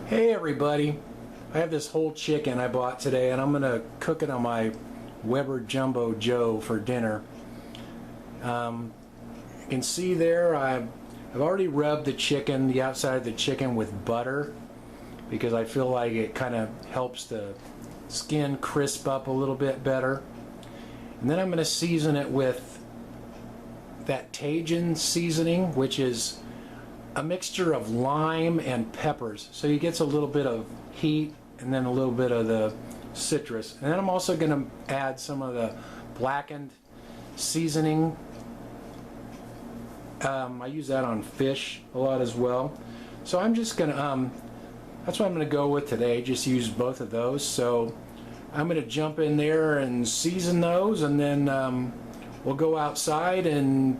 Hey everybody, I have this whole chicken I bought today and I'm gonna cook it on my Weber Jumbo Joe for dinner. You can see there I've already rubbed the chicken, the outside of the chicken, with butter because I feel like it kind of helps the skin crisp up a little bit better. And then I'm going to season it with that Tajin seasoning, which is a mixture of lime and peppers, so you get a little bit of heat and then a little bit of the citrus. And then I'm also going to add some of the blackened seasoning. I use that on fish a lot as well, so I'm just going to that's what I'm going to go with today, just use both of those. So I'm going to jump in there and season those, and then we'll go outside and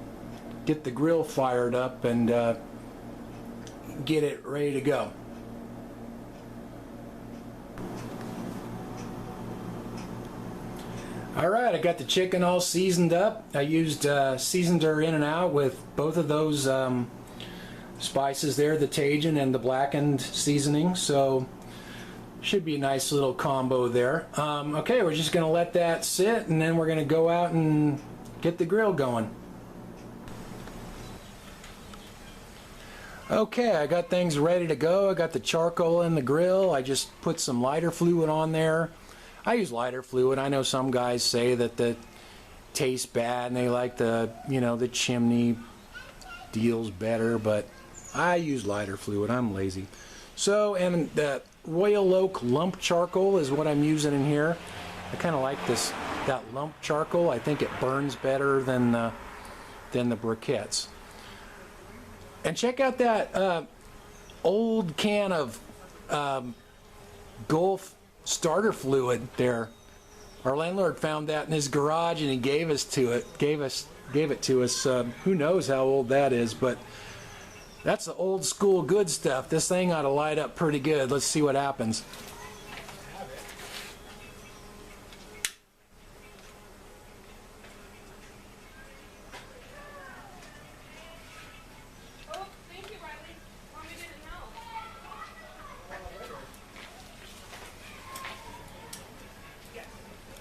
get the grill fired up and get it ready to go. Alright, I got the chicken all seasoned up. I used seasoned her in and out with both of those spices there, the Tajin and the blackened seasoning, so should be a nice little combo there. Okay, we're just going to let that sit, and then we're going to go out and get the grill going. Okay, I got things ready to go. I got the charcoal in the grill. I just put some lighter fluid on there. I use lighter fluid. I know some guys say that the tastes bad and they like the, you know, the chimney deals better, but I use lighter fluid. I'm lazy. So, and the Royal Oak lump charcoal is what I'm using in here. I kind of like that lump charcoal. I think it burns better than the briquettes. And check out that old can of Gulf starter fluid there. Our landlord found that in his garage and he gave it to us. Who knows how old that is, but that's the old school good stuff. This thing ought to light up pretty good. Let's see what happens.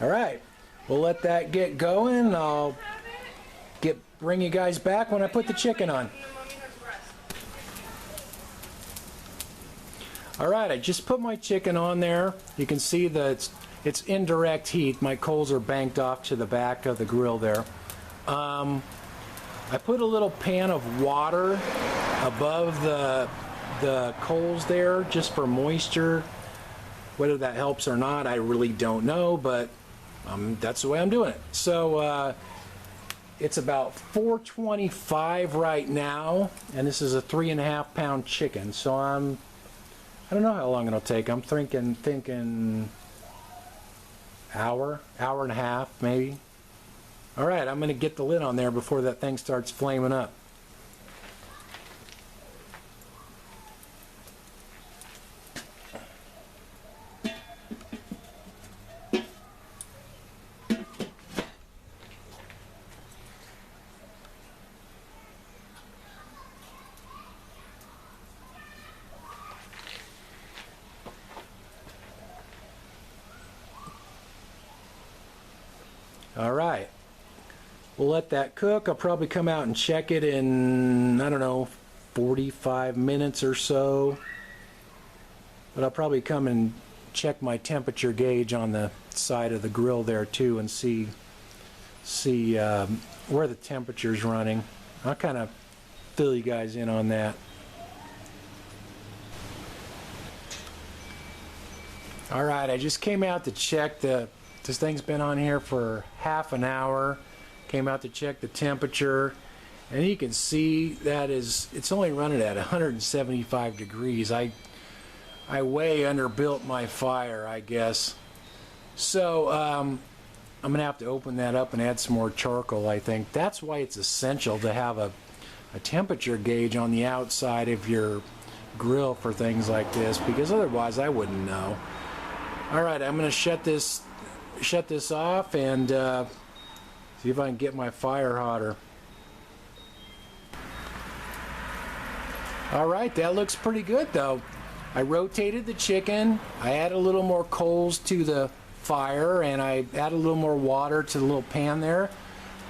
Alright, we'll let that get going. I'll bring you guys back when I put the chicken on. Alright, I just put my chicken on there. You can see that it's indirect heat. My coals are banked off to the back of the grill there. I put a little pan of water above the coals there just for moisture. Whether that helps or not, I really don't know, but that's the way I'm doing it. So it's about 425 right now, and this is a 3.5 pound chicken. So I don't know how long it'll take. I'm thinking hour and a half maybe. All right, I'm going to get the lid on there before that thing starts flaming up. Alright, we'll let that cook. I'll probably come out and check it in, I don't know, 45 minutes or so. But I'll probably come and check my temperature gauge on the side of the grill there too and see where the temperature's running. I'll kind of fill you guys in on that. Alright, I just came out to check this thing's been on here for half an hour. Came out to check the temperature, and you can see that it's only running at 175 degrees. I way underbuilt my fire, I guess. So I'm gonna have to open that up and add some more charcoal. I think that's why it's essential to have a temperature gauge on the outside of your grill for things like this, because otherwise I wouldn't know. Alright, I'm gonna shut this off and see if I can get my fire hotter. Alright, that looks pretty good though. I rotated the chicken. I added a little more coals to the fire, and I added a little more water to the little pan there.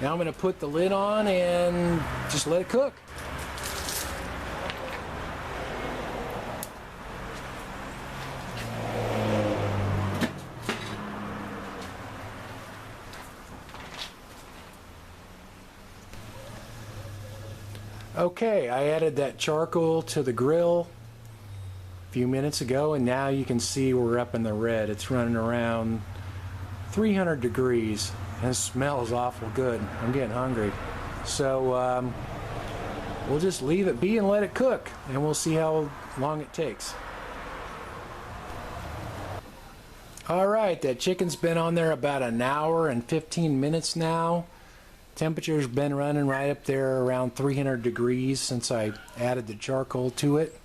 Now I'm going to put the lid on and just let it cook. Okay, I added that charcoal to the grill a few minutes ago, and now you can see we're up in the red. It's running around 300 degrees, and it smells awful good. I'm getting hungry. So we'll just leave it be and let it cook, and we'll see how long it takes. Alright, that chicken's been on there about an hour and 15 minutes now. Temperature's been running right up there around 300 degrees since I added the charcoal to it.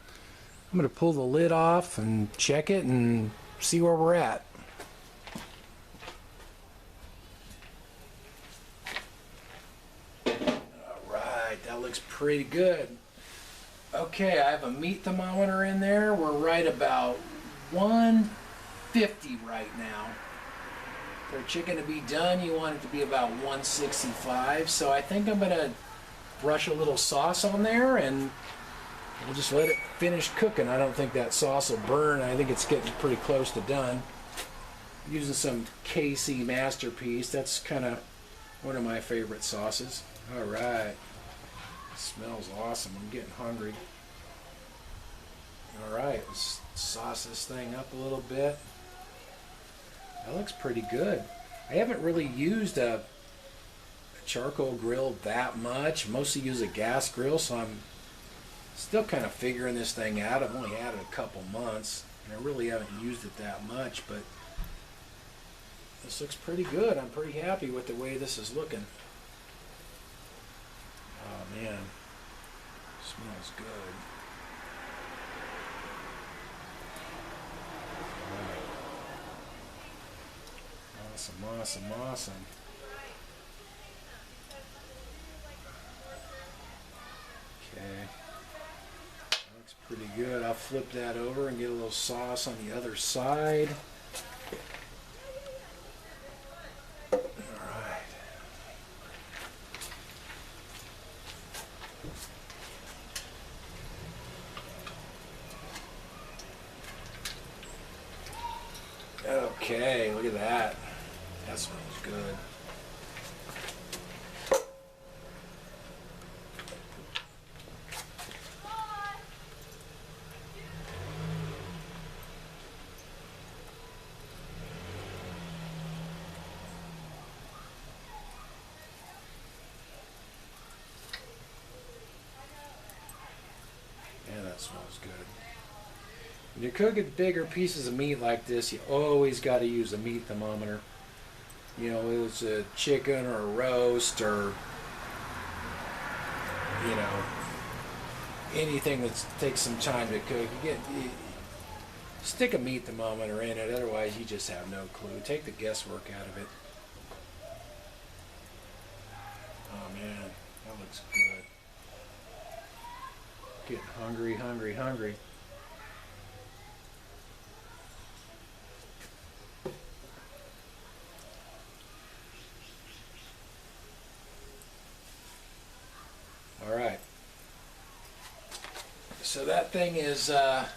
I'm going to pull the lid off and check it and see where we're at. Alright, that looks pretty good. Okay, I have a meat thermometer in there. We're right about 150 right now. For a chicken to be done, you want it to be about 165. So I think I'm going to brush a little sauce on there and we'll just let it finish cooking. I don't think that sauce will burn. I think it's getting pretty close to done. I'm using some KC Masterpiece. That's kind of one of my favorite sauces. All right. Smells awesome. I'm getting hungry. All right, let's sauce this thing up a little bit. That looks pretty good. I haven't really used a charcoal grill that much. Mostly use a gas grill, so I'm still kind of figuring this thing out. I've only had it a couple months, and I really haven't used it that much, but this looks pretty good. I'm pretty happy with the way this is looking. Oh man, smells good. Awesome, awesome, awesome. Okay. That looks pretty good. I'll flip that over and get a little sauce on the other side. Alright. Okay, look at that. That smells good. Yeah, that smells good. When you're cooking bigger pieces of meat like this, you always got to use a meat thermometer. You know, it was a chicken or a roast or, you know, anything that takes some time to cook. Stick a meat thermometer in it, otherwise you just have no clue. Take the guesswork out of it. Oh man, that looks good. Getting hungry, hungry, hungry. All right. So that thing is about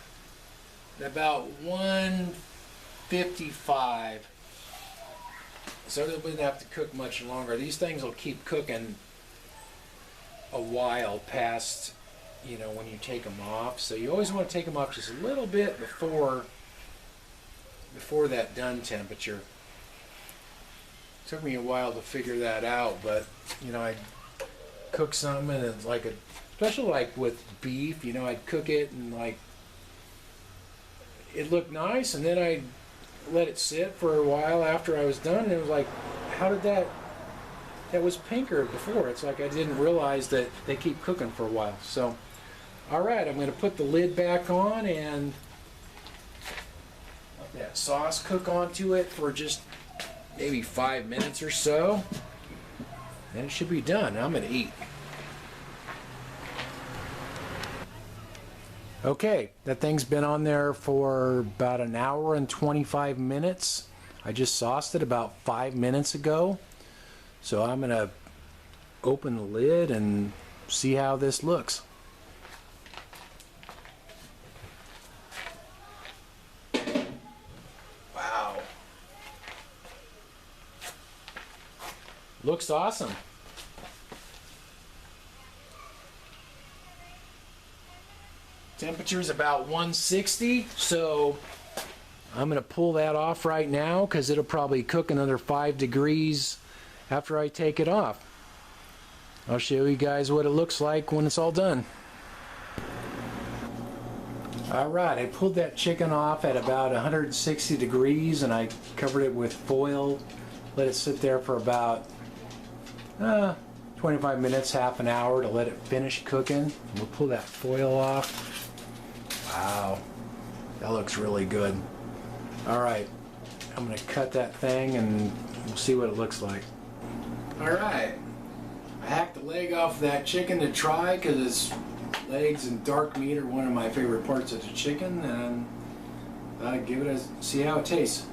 155. So it wouldn't have to cook much longer. These things will keep cooking a while past, you know, when you take them off. So you always want to take them off just a little bit before that done temperature. It took me a while to figure that out, but you know, I cook something and it's like especially like with beef, you know, I'd cook it and like it looked nice, and then I let it sit for a while after I was done, and it was like, how did that was pinker before? It's like I didn't realize that they keep cooking for a while. So alright, I'm going to put the lid back on and let that sauce cook onto it for just maybe 5 minutes or so. Then it should be done. I'm going to eat. Okay, that thing's been on there for about an hour and 25 minutes. I just sauced it about 5 minutes ago. So I'm gonna open the lid and see how this looks. Wow. Looks awesome. Temperature is about 160, so I'm going to pull that off right now because it'll probably cook another 5 degrees after I take it off. I'll show you guys what it looks like when it's all done. Alright, I pulled that chicken off at about 160 degrees and I covered it with foil. Let it sit there for about 25 minutes, half an hour to let it finish cooking. We'll pull that foil off. Wow, that looks really good. Alright, I'm going to cut that thing and we'll see what it looks like. Alright, I hacked the leg off that chicken to try because its legs and dark meat are one of my favorite parts of the chicken, and I'll give it a see how it tastes.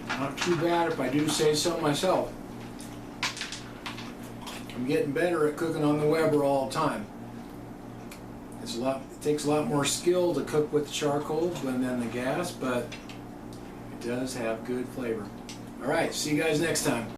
Not too bad if I do say so myself. I'm getting better at cooking on the Weber all the time. It takes a lot more skill to cook with charcoal than the gas, but it does have good flavor. Alright, see you guys next time.